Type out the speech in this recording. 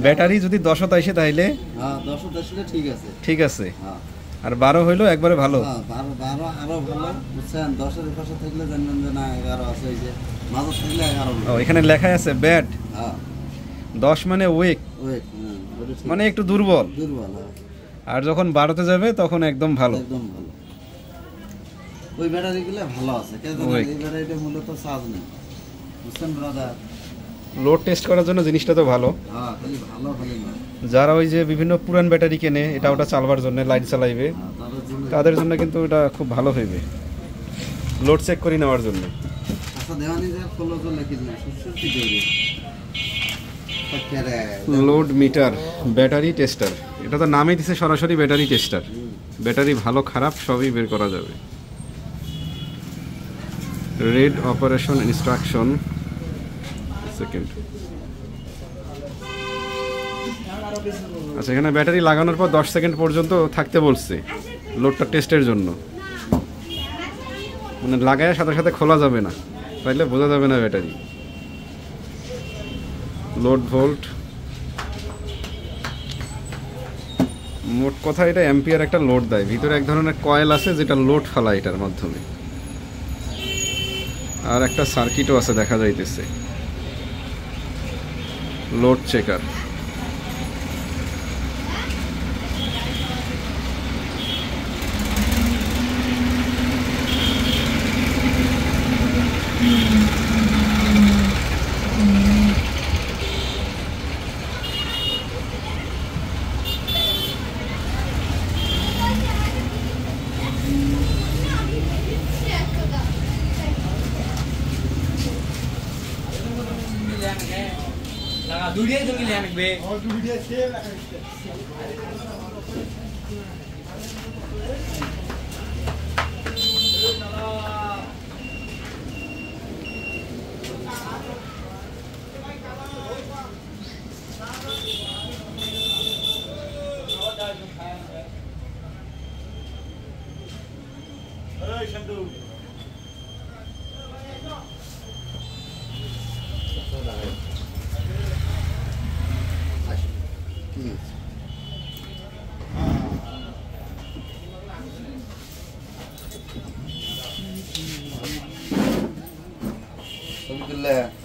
Battery যদি 10 আসে তাইলে ঠিক আছে, আর 12 হইলো একবারে ভালো। 12 আরো ভালো বুঝছেন। 10-এর পাশে থাকলে জানবেন যে না 11 আছে, এই যে মাঝে থাকলে 11। ও এখানে লেখা আছে ব্যাড। 10 মানে উইক, মানে একটু দুর্বল। আর যখন 12তে যাবে তখন একদম ভালো। ওই ব্যাটারিগুলো ভালো আছে, এই ব্যাটারিটা মূলত চার্জ নেই বুঝছেন ব্রাদার। লোড টেস্ট করার জন্য জিনিসটা তো ভালো। খালি ভালো খালি না, যারা ওই যে বিভিন্ন পুরান ব্যাটারি কেনে এটা ওটা চালাবার জন্য, লাইট চালাইবে, তাদের জন্য কিন্তু এটা খুব ভালো হইবে লোড চেক করে নেওয়ার জন্য। আচ্ছা দেওয়ানি যে ফলো তো লিখি না সুসুর কি দেবে লোড মিটার ব্যাটারি টেস্টার, এটা তো নামই দিছে সরাসরি ব্যাটারি টেস্টার। ব্যাটারি ভালো খারাপ সবই বের করা যাবে। Red operation instruction second. আচ্ছা এখানে ব্যাটারি লাগানোর পর 10 সেকেন্ড পর্যন্ত থাকতে বলছে লোডটা টেস্টের জন্য, মানে লাগায় সাথে সাথে খোলা যাবে না, তাইলে বোঝা যাবে না ব্যাটারি। লোড ভোল্ট, মোট কথা এটা অ্যাম্পিয়ার একটা লোড দেয়। ভিতরে এক ধরনের কয়েল আছে যেটা লোড ফালায় এটার মাধ্যমে, আর একটা সার্কিটও আছে দেখা যাইতেছে। লোড চেকার, দুইটাই তুমি লাগবে আর দুইটাই সেম লাগবে। এই শান্তু Alhamdulillah.